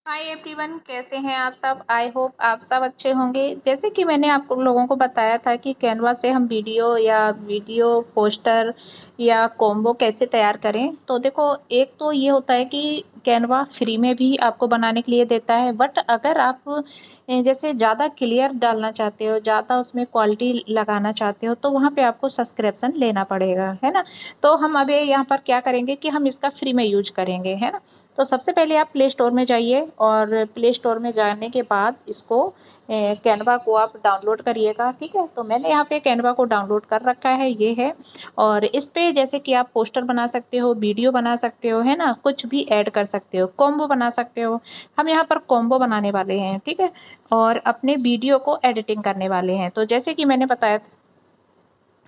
Hi everyone, कैसे हैं आप सब। आई होप आप सब अच्छे होंगे। जैसे कि मैंने आप लोगों को बताया था कि कैनवा से हम वीडियो पोस्टर या कॉम्बो कैसे तैयार करें। तो देखो, एक तो ये होता है कि कैनवा फ्री में भी आपको बनाने के लिए देता है, बट अगर आप जैसे ज़्यादा क्लियर डालना चाहते हो, ज़्यादा उसमें क्वालिटी लगाना चाहते हो, तो वहाँ पे आपको सब्सक्रिप्शन लेना पड़ेगा, है ना। तो हम अभी यहाँ पर क्या करेंगे कि हम इसका फ्री में यूज करेंगे, है ना। तो सबसे पहले आप प्ले स्टोर में जाइए और प्ले स्टोर में जाने के बाद इसको कैनवा को आप डाउनलोड करिएगा। ठीक है, तो मैंने यहाँ पे कैनवा को डाउनलोड कर रखा है, ये है। और इस पे जैसे कि आप पोस्टर बना सकते हो, वीडियो बना सकते हो, है ना, कुछ भी ऐड कर सकते हो, कॉम्बो बना सकते हो। हम यहाँ पर कॉम्बो बनाने वाले हैं, ठीक है, और अपने वीडियो को एडिटिंग करने वाले हैं। तो जैसे कि मैंने बताया था,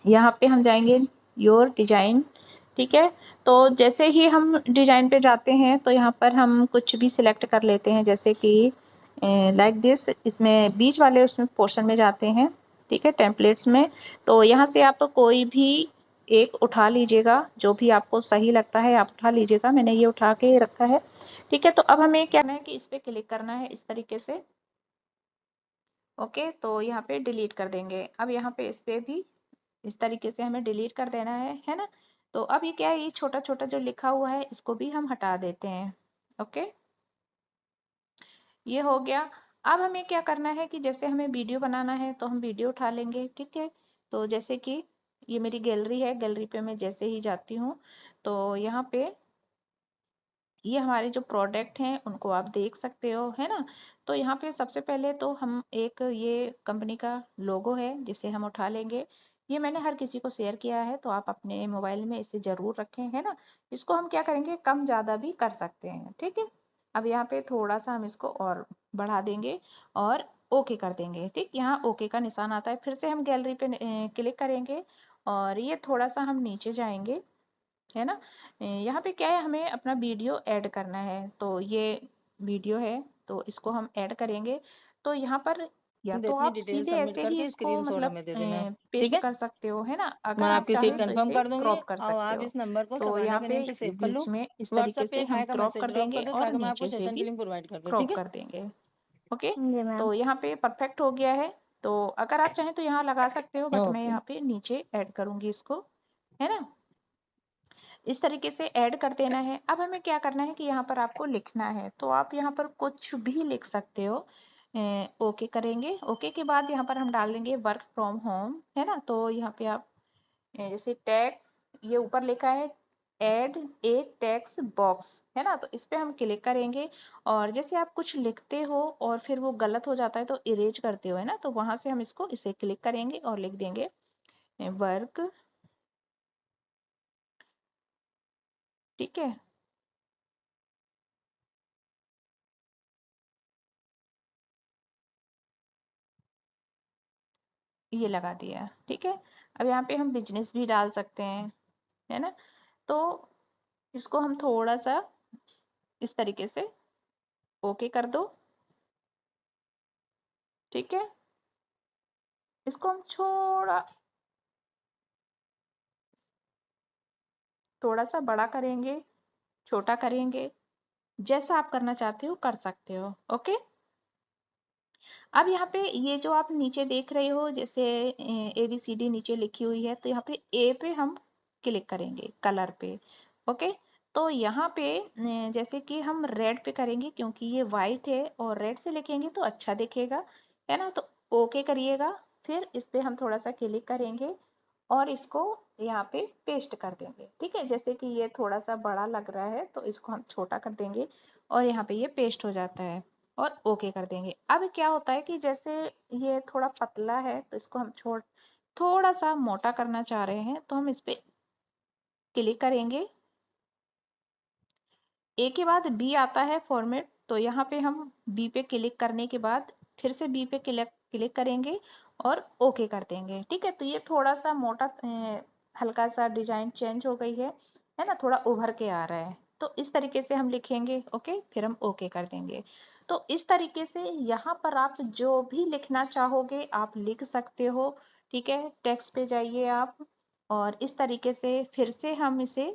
यहाँ पे हम जाएंगे योर डिजाइन। ठीक है, तो जैसे ही हम डिजाइन पे जाते हैं तो यहाँ पर हम कुछ भी सिलेक्ट कर लेते हैं, जैसे कि लाइक दिस। इसमें बीच वाले उसमें पोर्शन में जाते हैं, ठीक है, टेम्पलेट्स में। तो यहाँ से आप तो कोई भी एक उठा लीजिएगा, जो भी आपको सही लगता है आप उठा लीजिएगा। मैंने ये उठा के रखा है। ठीक है, तो अब हमें क्या करना है कि इस पे क्लिक करना है इस तरीके से। ओके, तो यहाँ पे डिलीट कर देंगे। अब यहाँ पे इस पे भी इस तरीके से हमें डिलीट कर देना है ना। तो अब ये क्या है, ये छोटा छोटा जो लिखा हुआ है इसको भी हम हटा देते हैं। ओके, ये हो गया। अब हमें क्या करना है कि जैसे हमें वीडियो बनाना है तो हम वीडियो उठा लेंगे, ठीक है। तो जैसे कि ये मेरी गैलरी है, गैलरी पे मैं जैसे ही जाती हूँ तो यहाँ पे ये हमारे जो प्रोडक्ट हैं उनको आप देख सकते हो, है ना। तो यहाँ पे सबसे पहले तो हम एक ये कंपनी का लोगो है जिसे हम उठा लेंगे। ये मैंने हर किसी को शेयर किया है, तो आप अपने मोबाइल में इसे जरूर रखें, है ना। इसको हम क्या करेंगे, कम ज्यादा भी कर सकते हैं, ठीक है। अब यहाँ पे थोड़ा सा हम इसको और बढ़ा देंगे और ओके कर देंगे। ठीक, यहाँ ओके का निशान आता है। फिर से हम गैलरी पे क्लिक करेंगे और ये थोड़ा सा हम नीचे जाएंगे, है ना। यहाँ पे क्या है, हमें अपना वीडियो ऐड करना है। तो ये वीडियो है, तो इसको हम ऐड करेंगे। तो यहाँ पर या तुम तो अपनी आप डिटेल सीधे सबमिट ऐसे ही करके इसको स्क्रीनशॉट मतलब हमें दे देना। ठीक पेस्ट है, कर सकते हो, है ना। मैं अगर आप आपकी सीट चाहें तो कंफर्म इसे कर दूंगी क्रॉप कर और सकते आप हो। इस नंबर को तो सबाना यहाँ के पे नेम से सेव कर लो। बीच में इस तरीके व्हाट्सएप पे से एक हम हाई का क्रॉप मैसेज कर ड्रॉप देंगे कर दो और ताकि मैं आपको नीचे से सेशन की भी लिंक प्रोवाइड कर दूँ। ठीक क्रॉप है, कर देंगे। ओके, जी मैम। तो यहाँ पे परफेक्ट हो गया है। तो अगर आप चाहें तो यहाँ लगा सकते हो, बट मैं ओके, यहाँ पे नीचे ऐड करूंगी इसको, है ना। इस तरीके से ऐड कर देना है। अब हमें क्या करना है कि यहाँ पर आपको लिखना है, तो आप यहाँ पर कुछ भी लिख सकते हो। ओके करेंगे। ओके के बाद यहाँ पर हम डाल देंगे वर्क फ्रॉम होम, है ना। तो यहाँ पे आप जैसे टैक्स, ये ऊपर लिखा है एड ए टैक्स बॉक्स, है ना। तो इस पे हम क्लिक करेंगे और जैसे आप कुछ लिखते हो और फिर वो गलत हो जाता है तो इरेज करते हो, है ना। तो वहां से हम इसको इसे क्लिक करेंगे और लिख देंगे वर्क, ठीक है। ये लगा दिया, ठीक है। अब यहाँ पे हम बिजनेस भी डाल सकते हैं, है ना। तो इसको हम थोड़ा सा इस तरीके से ओके कर दो, ठीक है। इसको हम थोड़ा सा बड़ा करेंगे, छोटा करेंगे, जैसा आप करना चाहते हो कर सकते हो। ओके, अब यहाँ पे ये जो आप नीचे देख रहे हो जैसे ABCD नीचे लिखी हुई है, तो यहाँ पे ए पे हम क्लिक करेंगे, कलर पे। ओके, तो यहाँ पे जैसे कि हम रेड पे करेंगे क्योंकि ये वाइट है और रेड से लिखेंगे तो अच्छा दिखेगा, है ना। तो ओके करिएगा। फिर इस पे हम थोड़ा सा क्लिक करेंगे और इसको यहाँ पे पेस्ट कर देंगे, ठीक है। जैसे कि ये थोड़ा सा बड़ा लग रहा है तो इसको हम छोटा कर देंगे और यहाँ पे ये पेस्ट हो जाता है और ओके कर देंगे। अब क्या होता है कि जैसे ये थोड़ा पतला है तो इसको हम थोड़ा सा मोटा करना चाह रहे हैं, तो हम इस पे क्लिक करेंगे। ए के बाद बी आता है फॉर्मेट, तो यहाँ पे हम बी पे क्लिक करने के बाद फिर से बी पे क्लिक क्लिक करेंगे और ओके कर देंगे, ठीक है। तो ये थोड़ा सा मोटा हल्का सा डिजाइन चेंज हो गई है ना, थोड़ा उभर के आ रहा है। तो इस तरीके से हम लिखेंगे, ओके, फिर हम ओके कर देंगे। तो इस तरीके से यहाँ पर आप जो भी लिखना चाहोगे आप लिख सकते हो, ठीक है। टेक्स्ट पे जाइए आप और इस तरीके से फिर से हम इसे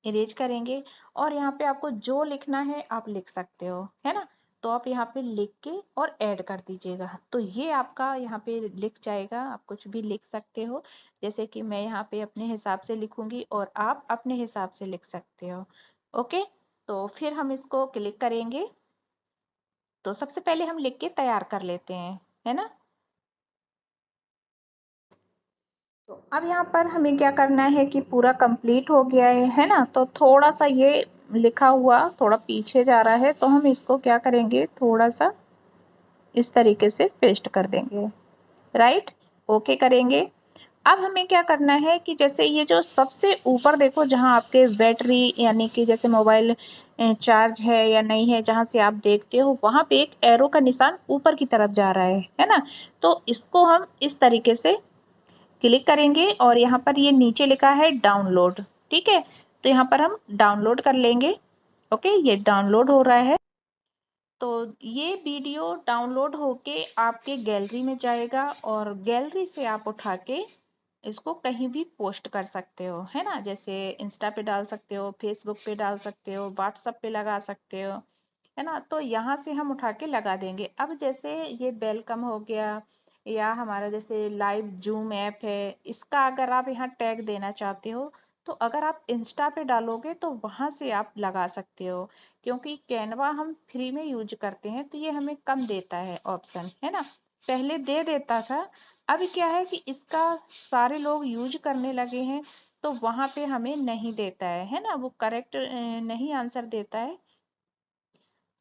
इरेज करेंगे और यहाँ पे आपको जो लिखना है आप लिख सकते हो, है ना। तो आप यहाँ पे लिख के और ऐड कर दीजिएगा, तो ये आपका यहाँ पे लिख जाएगा। आप कुछ भी लिख सकते हो, जैसे कि मैं यहाँ पे अपने हिसाब से लिखूंगी और आप अपने हिसाब से लिख सकते हो। ओके, तो फिर हम इसको क्लिक करेंगे। तो सबसे पहले हम लिख के तैयार कर लेते हैं, है ना। तो अब यहाँ पर हमें क्या करना है कि पूरा कंप्लीट हो गया है ना। तो थोड़ा सा ये लिखा हुआ थोड़ा पीछे जा रहा है, तो हम इसको क्या करेंगे, थोड़ा सा इस तरीके से पेस्ट कर देंगे। राइट, ओके करेंगे। अब हमें क्या करना है कि जैसे ये जो सबसे ऊपर देखो, जहां आपके बैटरी यानी कि जैसे मोबाइल चार्ज है या नहीं है, जहां से आप देखते हो वहां पे एक एरो का निशान ऊपर की तरफ जा रहा है ना। तो इसको हम इस तरीके से क्लिक करेंगे और यहाँ पर ये नीचे लिखा है डाउनलोड। ठीक है, तो यहाँ पर हम डाउनलोड कर लेंगे। ओके, ये डाउनलोड हो रहा है। तो ये वीडियो डाउनलोड होके आपके गैलरी में जाएगा और गैलरी से आप उठा के इसको कहीं भी पोस्ट कर सकते हो, है ना। जैसे इंस्टा पे डाल सकते हो, फेसबुक पे डाल सकते हो, व्हाट्सएप पे लगा सकते हो, है ना। तो यहाँ से हम उठा के लगा देंगे। अब जैसे ये वेलकम हो गया या हमारा जैसे लाइव जूम ऐप है, इसका अगर आप यहाँ टैग देना चाहते हो तो अगर आप इंस्टा पे डालोगे तो वहां से आप लगा सकते हो। क्योंकि कैनवा हम फ्री में यूज करते हैं तो ये हमें कम देता है ऑप्शन, है ना। पहले दे देता था, अब क्या है कि इसका सारे लोग यूज करने लगे हैं तो वहां पे हमें नहीं देता है ना, वो करेक्ट नहीं आंसर देता है।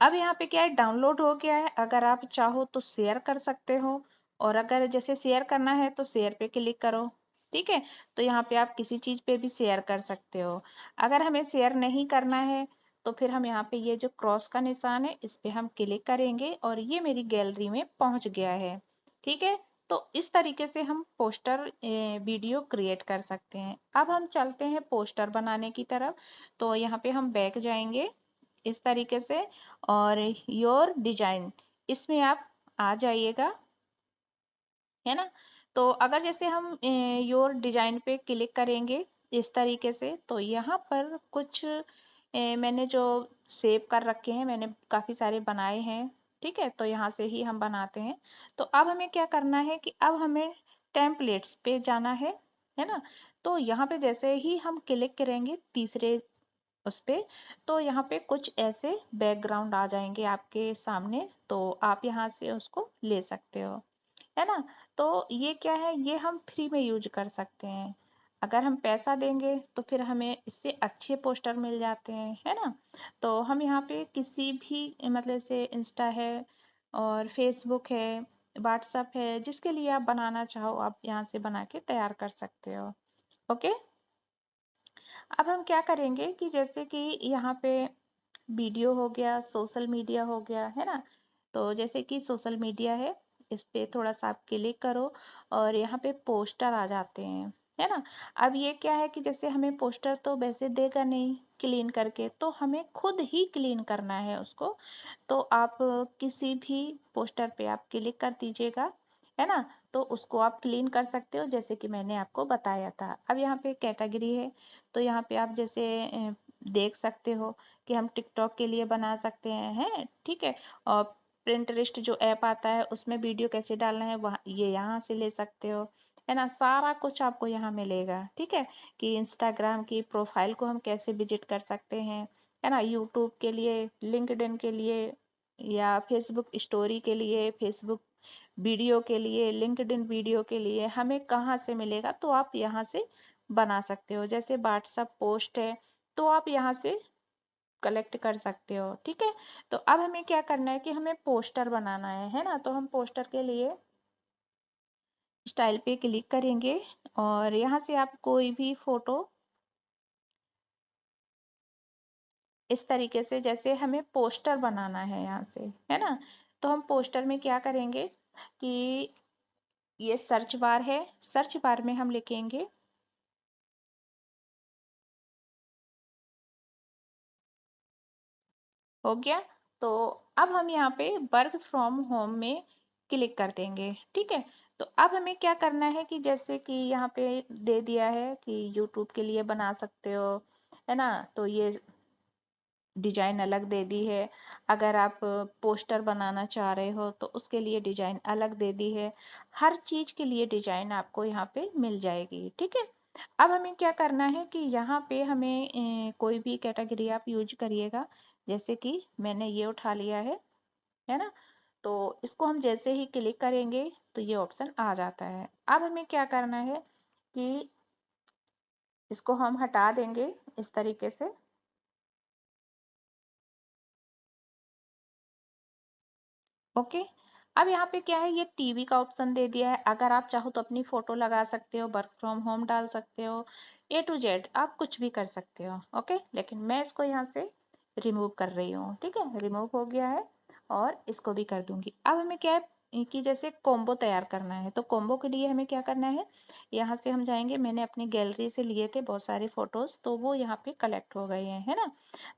अब यहाँ पे क्या है, डाउनलोड हो गया है। अगर आप चाहो तो शेयर कर सकते हो, और अगर जैसे शेयर करना है तो शेयर पे क्लिक करो। ठीक है, तो यहाँ पे आप किसी चीज पे भी शेयर कर सकते हो। अगर हमें शेयर नहीं करना है तो फिर हम यहाँ पे ये जो क्रॉस का निशान है इस पे हम क्लिक करेंगे और ये मेरी गैलरी में पहुंच गया है। ठीक है, तो इस तरीके से हम पोस्टर वीडियो क्रिएट कर सकते हैं। अब हम चलते हैं पोस्टर बनाने की तरफ। तो यहाँ पे हम बैक जाएंगे इस तरीके से, और योर डिजाइन इसमें आप आ जाइएगा, है ना। तो अगर जैसे हम योर डिजाइन पे क्लिक करेंगे इस तरीके से, तो यहाँ पर कुछ मैंने जो सेव कर रखे हैं, मैंने काफी सारे बनाए हैं। ठीक है, तो यहाँ से ही हम बनाते हैं। तो अब हमें क्या करना है कि अब हमें टेम्पलेट्स पे जाना है ना। तो यहाँ पे जैसे ही हम क्लिक करेंगे तीसरे उस पे, तो यहाँ पे कुछ ऐसे बैकग्राउंड आ जाएंगे आपके सामने, तो आप यहाँ से उसको ले सकते हो, है ना। तो ये क्या है, ये हम फ्री में यूज कर सकते हैं। अगर हम पैसा देंगे तो फिर हमें इससे अच्छे पोस्टर मिल जाते हैं, है ना। तो हम यहाँ पे किसी भी मतलब से इंस्टा है और फेसबुक है, व्हाट्सएप है, जिसके लिए आप बनाना चाहो आप यहाँ से बना के तैयार कर सकते हो। ओके, अब हम क्या करेंगे कि जैसे कि यहाँ पे वीडियो हो गया, सोशल मीडिया हो गया, है ना। तो जैसे कि सोशल मीडिया है, इस पे थोड़ा सा आप क्लिक करो और यहाँ पे पोस्टर आ जाते हैं, है ना। अब ये क्या है कि जैसे हमें पोस्टर तो वैसे देगा नहीं क्लीन करके, तो हमें खुद ही क्लीन करना है उसको। तो आप किसी भी पोस्टर पे आप क्लिक कर दीजिएगा, है ना। तो उसको आप क्लीन कर सकते हो जैसे कि मैंने आपको बताया था। अब यहाँ पे कैटेगरी है, तो यहाँ पे आप जैसे देख सकते हो कि हम टिकटॉक के लिए बना सकते हैं ठीक है। और प्रिंटरेस्ट जो ऐप आता है उसमें वीडियो कैसे डालना है वह ये यहाँ से ले सकते हो, है ना। सारा कुछ आपको यहाँ मिलेगा। ठीक है, कि इंस्टाग्राम की प्रोफाइल को हम कैसे विजिट कर सकते हैं, है ना। यूट्यूब के लिए, लिंक्डइन के लिए, या फेसबुक स्टोरी के लिए, फेसबुक वीडियो के लिए, लिंक्डइन वीडियो के लिए हमें कहाँ से मिलेगा, तो आप यहाँ से बना सकते हो। जैसे व्हाट्सएप पोस्ट है तो आप यहाँ से कलेक्ट कर सकते हो। ठीक है, तो अब हमें क्या करना है कि हमें पोस्टर बनाना है ना। तो हम पोस्टर के लिए स्टाइल पे क्लिक करेंगे और यहाँ से आप कोई भी फोटो इस तरीके से, जैसे हमें पोस्टर बनाना है यहाँ से, है ना। तो हम पोस्टर में क्या करेंगे कि ये सर्च बार है, सर्च बार में हम लिखेंगे हो गया। तो अब हम यहाँ पे वर्क फ्रॉम होम में क्लिक कर देंगे। ठीक है, तो अब हमें क्या करना है कि जैसे कि यहाँ पे दे दिया है कि यूट्यूब के लिए बना सकते हो, है ना। तो ये डिजाइन अलग दे दी है। अगर आप पोस्टर बनाना चाह रहे हो तो उसके लिए डिजाइन अलग दे दी है। हर चीज के लिए डिजाइन आपको यहाँ पे मिल जाएगी, ठीक है। अब हमें क्या करना है कि यहाँ पे हमें कोई भी कैटेगरी आप यूज करिएगा। जैसे कि मैंने ये उठा लिया है ना। तो इसको हम जैसे ही क्लिक करेंगे तो ये ऑप्शन आ जाता है। अब हमें क्या करना है कि इसको हम हटा देंगे इस तरीके से। ओके। अब यहाँ पे क्या है, ये टीवी का ऑप्शन दे दिया है। अगर आप चाहो तो अपनी फोटो लगा सकते हो, वर्क फ्रॉम होम डाल सकते हो, ए टू जेड आप कुछ भी कर सकते हो। ओके, लेकिन मैं इसको यहाँ से रिमूव कर रही हूँ, ठीक है। रिमूव हो गया है और इसको भी कर दूंगी। अब हमें क्या है कि जैसे कॉम्बो तैयार करना है, तो कॉम्बो के लिए हमें क्या करना है, यहाँ से हम जाएंगे। मैंने अपनी गैलरी से लिए थे बहुत सारे फोटोज, तो वो यहाँ पे कलेक्ट हो गए हैं, है ना।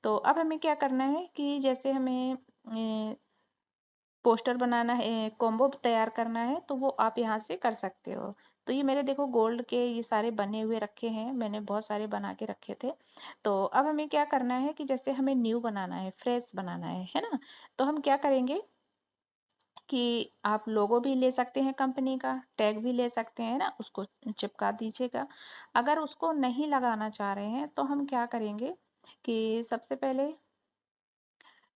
तो अब हमें क्या करना है कि जैसे हमें पोस्टर बनाना है, कॉम्बो तैयार करना है, तो वो आप यहाँ से कर सकते हो। तो ये मेरे देखो गोल्ड के ये सारे बने हुए रखे हैं, मैंने बहुत सारे बना के रखे थे। तो अब हमें क्या करना है कि जैसे हमें न्यू बनाना है, फ्रेश बनाना है ना। तो हम क्या करेंगे कि आप लोगो भी ले सकते हैं, कंपनी का टैग भी ले सकते हैं ना, उसको चिपका दीजिएगा। अगर उसको नहीं लगाना चाह रहे हैं तो हम क्या करेंगे कि सबसे पहले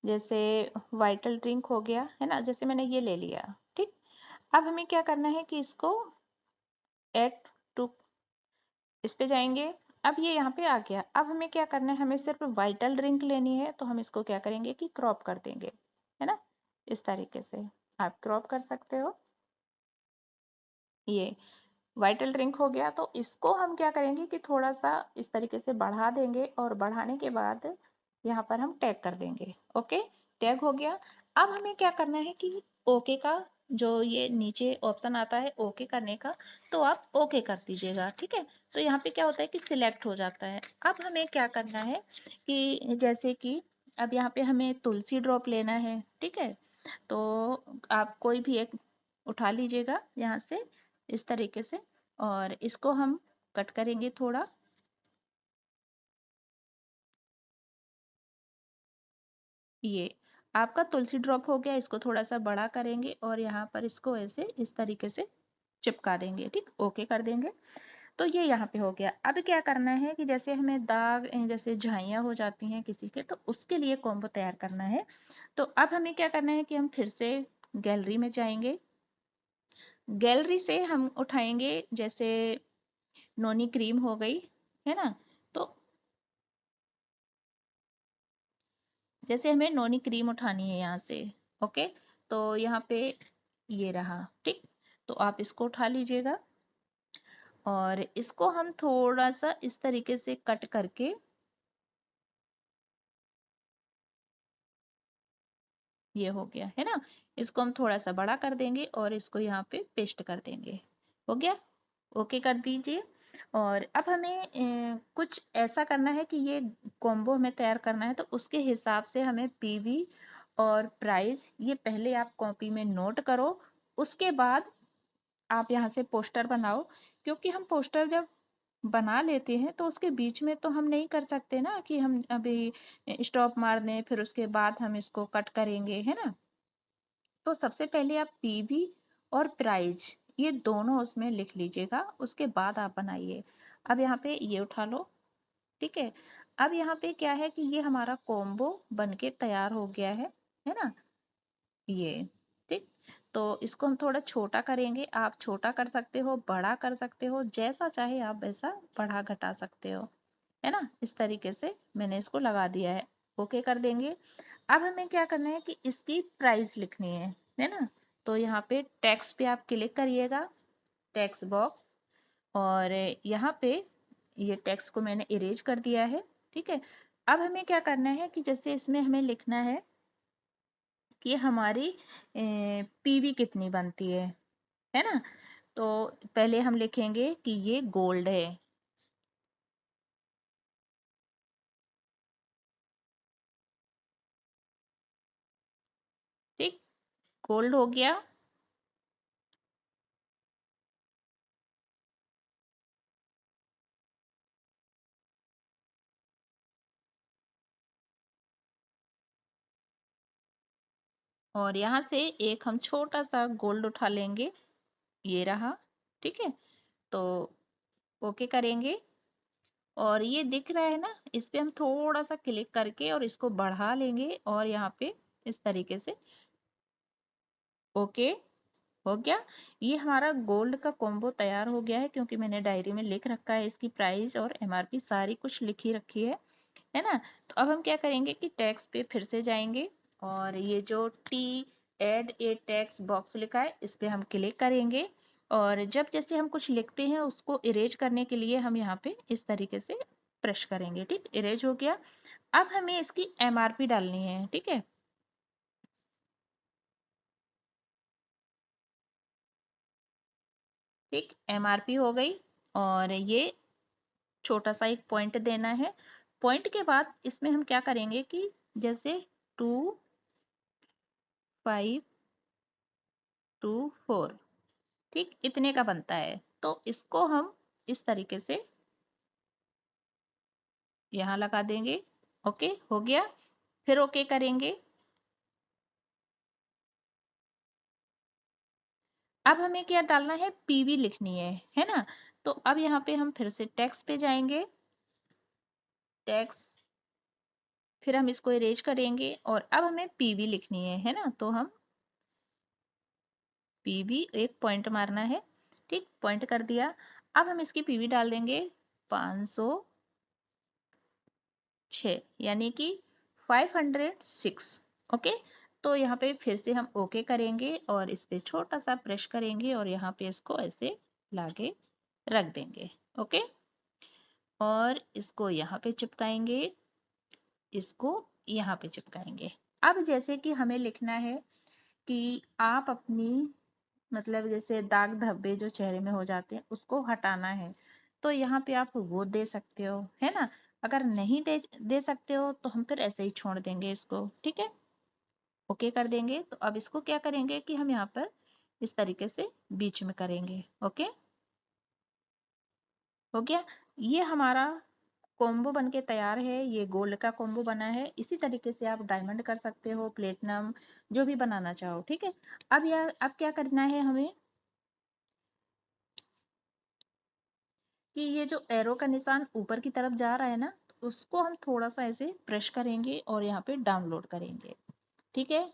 जैसे वाइटल ड्रिंक हो गया, है ना, जैसे मैंने ये ले लिया, ठीक। अब हमें क्या करना है कि इसको ऐड टू, इस पे जाएंगे। अब ये यहाँ पे आ गया। अब हमें क्या करना है, हमें सिर्फ वाइटल ड्रिंक लेनी है, तो हम इसको क्या करेंगे कि क्रॉप कर देंगे, है ना। इस तरीके से आप क्रॉप कर सकते हो। ये वाइटल ड्रिंक हो गया। तो इसको हम क्या करेंगे कि थोड़ा सा इस तरीके से बढ़ा देंगे, और बढ़ाने के बाद यहाँ पर हम टैग कर देंगे। ओके, टैग हो गया। अब हमें क्या करना है कि ओके का जो ये नीचे ऑप्शन आता है ओके करने का, तो आप ओके कर दीजिएगा, ठीक है। तो यहाँ पे क्या होता है कि सिलेक्ट हो जाता है। अब हमें क्या करना है कि जैसे कि अब यहाँ पे हमें तुलसी ड्रॉप लेना है, ठीक है। तो आप कोई भी एक उठा लीजिएगा यहाँ से इस तरीके से, और इसको हम कट करेंगे थोड़ा। ये आपका तुलसी ड्रॉप हो गया। इसको थोड़ा सा बड़ा करेंगे और यहाँ पर इसको ऐसे इस तरीके से चिपका देंगे, ठीक, ओके कर देंगे। तो ये यहाँ पे हो गया। अब क्या करना है कि जैसे हमें दाग जैसे झाइयाँ हो जाती हैं किसी के, तो उसके लिए कॉम्बो तैयार करना है। तो अब हमें क्या करना है कि हम फिर से गैलरी में जाएंगे। गैलरी से हम उठाएंगे जैसे नोनी क्रीम हो गई, है ना। तो जैसे हमें नोनी क्रीम उठानी है यहाँ से। ओके, तो यहाँ पे ये रहा, ठीक। तो आप इसको उठा लीजिएगा और इसको हम थोड़ा सा इस तरीके से कट करके, ये हो गया, है ना। इसको हम थोड़ा सा बड़ा कर देंगे और इसको यहाँ पे पेस्ट कर देंगे। हो गया, ओके कर दीजिए। और अब हमें कुछ ऐसा करना है कि ये कॉम्बो हमें तैयार करना है, तो उसके हिसाब से हमें पीवी और प्राइस ये पहले आप कॉपी में नोट करो। उसके बाद आप यहाँ से पोस्टर बनाओ, क्योंकि हम पोस्टर जब बना लेते हैं तो उसके बीच में तो हम नहीं कर सकते ना कि हम अभी स्टॉप मार दें फिर उसके बाद हम इसको कट करेंगे, है ना। तो सबसे पहले आप पीवी और प्राइस ये दोनों उसमें लिख लीजिएगा, उसके बाद आप बनाइए। अब यहाँ पे ये उठा लो, ठीक है। अब यहाँ पे क्या है कि ये हमारा कॉम्बो बनके तैयार हो गया है ना। ये, ठीक। तो इसको हम थोड़ा छोटा करेंगे। आप छोटा कर सकते हो, बड़ा कर सकते हो, जैसा चाहे आप वैसा बढ़ा घटा सकते हो, है ना। इस तरीके से मैंने इसको लगा दिया है, ओके कर देंगे। अब हमें क्या करना है कि इसकी प्राइस लिखनी है ना। तो यहाँ पे टेक्स्ट पे आप क्लिक करिएगा, टेक्स्ट बॉक्स, और यहाँ पे ये टेक्स्ट को मैंने इरेज कर दिया है, ठीक है। अब हमें क्या करना है कि जैसे इसमें हमें लिखना है कि हमारी पीवी कितनी बनती है ना। तो पहले हम लिखेंगे कि ये गोल्ड है, ठीक, गोल्ड हो गया। और यहाँ से एक हम छोटा सा गोल्ड उठा लेंगे, ये रहा। ठीक है, तो ओके करेंगे और ये दिख रहा है ना, इस पे हम थोड़ा सा क्लिक करके और इसको बढ़ा लेंगे और यहाँ पे इस तरीके से ओके हो गया। ये हमारा गोल्ड का कॉम्बो तैयार हो गया है, क्योंकि मैंने डायरी में लिख रखा है, इसकी प्राइस और एमआरपी सारी कुछ लिखी रखी है ना। तो अब हम क्या करेंगे कि टैक्स पे फिर से जाएंगे और ये जो टी एड ए टैक्स बॉक्स लिखा है इस पे हम क्लिक करेंगे और जब जैसे हम कुछ लिखते हैं उसको इरेज करने के लिए हम यहाँ पे इस तरीके से प्रेस करेंगे। ठीक, इरेज हो गया। अब हमें इसकी एमआरपी डालनी है। ठीक है, ठीक, एमआरपी हो गई और ये छोटा सा एक पॉइंट देना है। पॉइंट के बाद इसमें हम क्या करेंगे कि जैसे 2524, ठीक, इतने का बनता है। तो इसको हम इस तरीके से यहाँ लगा देंगे। ओके हो गया, फिर ओके करेंगे। अब हमें क्या डालना है, पीवी लिखनी है ना। तो अब यहाँ पे हम फिर से टेक्स्ट पे जाएंगे, टेक्स्ट, फिर हम इसको इरेज करेंगे और अब हमें पीवी लिखनी है ना। तो हम पीवी एक पॉइंट मारना है। ठीक, पॉइंट कर दिया। अब हम इसकी पीवी डाल देंगे 506 यानी कि 506। ओके, तो यहाँ पे फिर से हम ओके करेंगे और इस पे छोटा सा प्रेस करेंगे और यहाँ पे इसको ऐसे लाके रख देंगे। ओके, और इसको यहाँ पे चिपकाएंगे, इसको यहाँ पे चिपकाएंगे। अब जैसे कि हमें लिखना है कि आप अपनी, मतलब जैसे दाग धब्बे जो चेहरे में हो जाते हैं उसको हटाना है, तो यहाँ पे आप वो दे सकते हो, है ना। अगर नहीं दे सकते हो तो हम फिर ऐसे ही छोड़ देंगे इसको। ठीक है, ओके कर देंगे। तो अब इसको क्या करेंगे कि हम यहाँ पर इस तरीके से बीच में करेंगे। ओके हो गया, ये हमारा कॉम्बो बनके तैयार है। ये गोल्ड का कॉम्बो बना है। इसी तरीके से आप डायमंड कर सकते हो, प्लेटिनम, जो भी बनाना चाहो। ठीक है, अब क्या करना है हमें कि ये जो एरो का निशान ऊपर की तरफ जा रहा है ना, तो उसको हम थोड़ा सा ऐसे प्रेस करेंगे और यहाँ पे डाउनलोड करेंगे। ठीक है,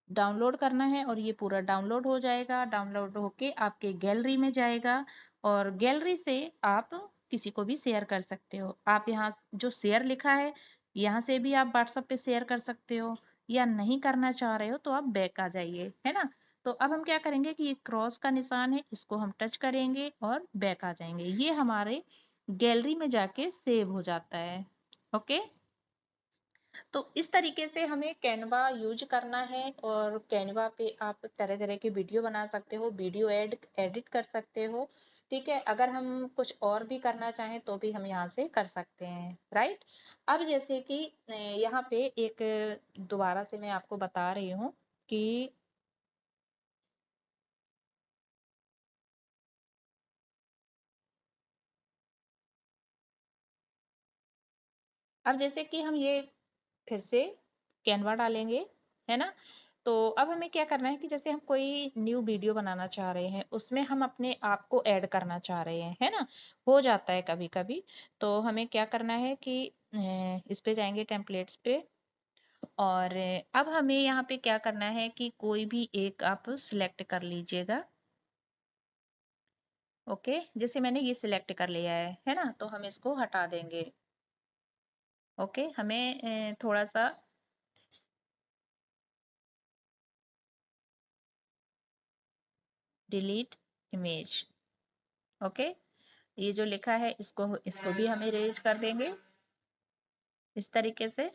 डाउनलोड करना है और ये पूरा डाउनलोड हो जाएगा। डाउनलोड होके आपके गैलरी में जाएगा और गैलरी से आप किसी को भी शेयर कर सकते हो। आप यहाँ जो शेयर लिखा है यहाँ से भी आप व्हाट्सएप पे शेयर कर सकते हो, या नहीं करना चाह रहे हो तो आप बैक आ जाइए, है ना। तो अब हम क्या करेंगे कि ये क्रॉस का निशान है, इसको हम टच करेंगे और बैक आ जाएंगे। ये हमारे गैलरी में जाके सेव हो जाता है। ओके, तो इस तरीके से हमें कैनवा यूज करना है और कैनवा पे आप तरह तरह के वीडियो बना सकते हो, वीडियो एडिट कर सकते हो। ठीक है, अगर हम कुछ और भी करना चाहें तो भी हम यहाँ से कर सकते हैं, राइट। अब जैसे कि यहाँ पे एक दोबारा से मैं आपको बता रही हूँ कि अब जैसे कि हम ये फिर से कैनवा डालेंगे, है ना। तो अब हमें क्या करना है कि जैसे हम कोई न्यू वीडियो बनाना चाह रहे हैं, उसमें हम अपने आप को ऐड करना चाह रहे हैं, है ना। हो जाता है कभी कभी। तो हमें क्या करना है कि इस पे जाएंगे टेम्पलेट्स पे और अब हमें यहाँ पे क्या करना है कि कोई भी एक आप सिलेक्ट कर लीजिएगा। ओके, जैसे मैंने ये सिलेक्ट कर लिया है ना, तो हम इसको हटा देंगे। ओके, हमें थोड़ा सा डिलीट इमेज। ओके, ये जो लिखा है इसको इसको भी हम इरेज कर देंगे इस तरीके से।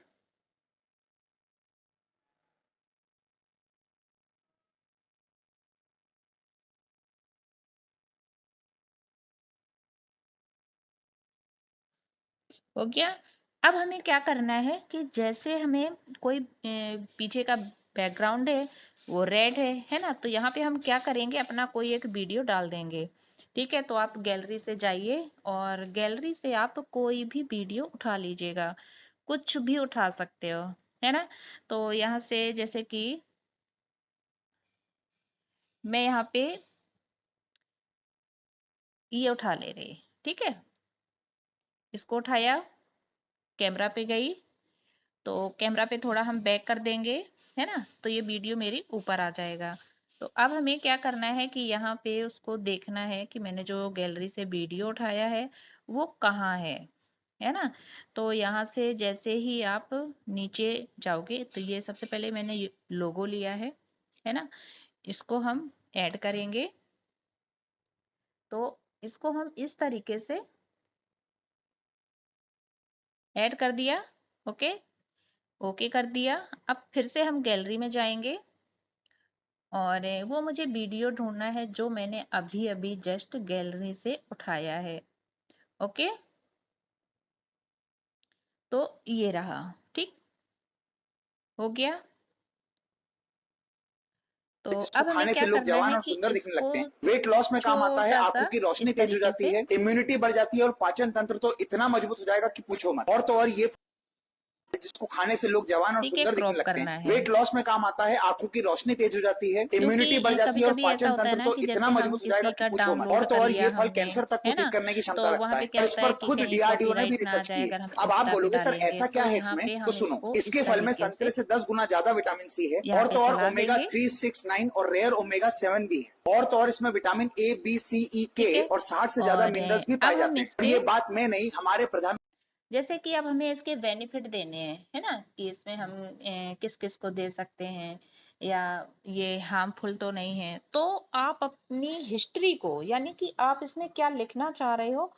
हो गया। अब हमें क्या करना है कि जैसे हमें कोई पीछे का बैकग्राउंड है वो रेड है ना। तो यहाँ पे हम क्या करेंगे, अपना कोई एक वीडियो डाल देंगे। ठीक है, तो आप गैलरी से जाइए और गैलरी से आप कोई भी वीडियो उठा लीजिएगा, कुछ भी उठा सकते हो, है ना। तो यहाँ से जैसे कि मैं यहाँ पे ये उठा ले रही, ठीक है, इसको उठाया, कैमरा पे गई, तो कैमरा पे थोड़ा हम बैक कर देंगे, है ना, तो ये वीडियो मेरी ऊपर आ जाएगा। तो अब हमें क्या करना है कि यहाँ पे उसको देखना है कि मैंने जो गैलरी से वीडियो उठाया है वो कहाँ है ना। तो यहाँ से जैसे ही आप नीचे जाओगे तो ये सबसे पहले मैंने लोगो लिया है ना, इसको हम ऐड करेंगे। तो इसको हम इस तरीके से ऐड कर दिया, ओके, ओके कर दिया। अब फिर से हम गैलरी में जाएंगे और वो मुझे वीडियो ढूंढना है जो मैंने अभी अभी जस्ट गैलरी से उठाया है, ओके। तो ये रहा, ठीक, हो गया। तो जिसको अब हमें खाने क्या से लोग करना जवान है और कि सुंदर दिखने इसको लगते हैं। वेट लॉस में काम आता है, छोटा आंखों सा की रोशनी इस तेज हो तरीके जाती से है, इम्यूनिटी बढ़ जाती है और पाचन तंत्र तो इतना मजबूत हो जाएगा कि पूछो मत। और तो और ये जिसको खाने से लोग जवान और ठीक है सुंदर दिखने क्रॉप लगते करना हैं। है, वेट लॉस में काम आता है, आंखों की रोशनी तेज हो जाती है, इम्यूनिटी बढ़ क्योंकि जाती कभी है और कभी ऐसा पाचन होता है तंत्र ना तो कि इतना जैसे हम मजबूत हो जाएगा किसी कि का पूछो मत। और डाउनलोड तो कर और लिया ये फल हमने, कैंसर तक को है ठीक ना, करने की क्षमता तो वहां रखता पे है क्या और इस होता पर है कि खुद कहीं डीआरडीओ ने भी कॉपीराइट ना आ रिसर्च जाए की है। अगर हम अब आप एक्स्ट्रा भी बोलोगे सर डालेंगे, ऐसा क्या तो है यहाँ इसमें, पे तो हम सुनो, इसको इस इसके फल में तरीके संतरे से से 10 गुना ज्यादा विटामिन सी है यहाँ और पे तो और चला ओमेगा देंगे, 3, 6, 9 और रेयर ओमेगा 7 भी है। और तो और इसमें विटामिन ए, बी, सी, ई, के ठीक है। और 60 से ज्यादा और मिनरल्स भी पाए अब हम जाते हैं। इस और पे ये बात मैं नहीं, हमारे प्रधान जैसे कि अब हमें इसके बेनिफिट देने हैं, है ना, कि इसमें हम किस किस को दे सकते हैं या ये हार्मफुल तो नहीं है। तो आप अपनी हिस्ट्री को, यानी कि आप इसमें क्या लिखना चाह रहे हो,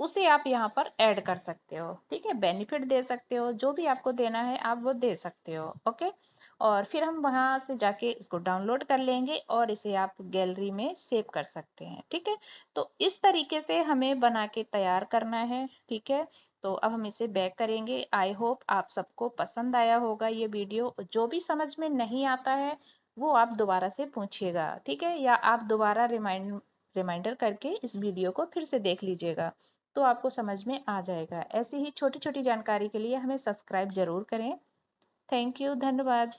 उसे आप यहाँ पर ऐड कर सकते हो, ठीक है, बेनिफिट दे सकते हो, जो भी आपको देना है आप वो दे सकते हो, ओके। और फिर हम वहां से जाके इसको डाउनलोड कर लेंगे और इसे आप गैलरी में सेव कर सकते हैं, ठीक है। तो इस तरीके से हमें बना के तैयार करना है, ठीक है। तो अब हम इसे बैक करेंगे। आई होप आप सबको पसंद आया होगा ये वीडियो। जो भी समझ में नहीं आता है वो आप दोबारा से पूछिएगा, ठीक है, या आप दोबारा रिमाइंडर करके इस वीडियो को फिर से देख लीजिएगा, तो आपको समझ में आ जाएगा। ऐसी ही छोटी छोटी जानकारी के लिए हमें सब्सक्राइब जरूर करें। थैंक यू, धन्यवाद।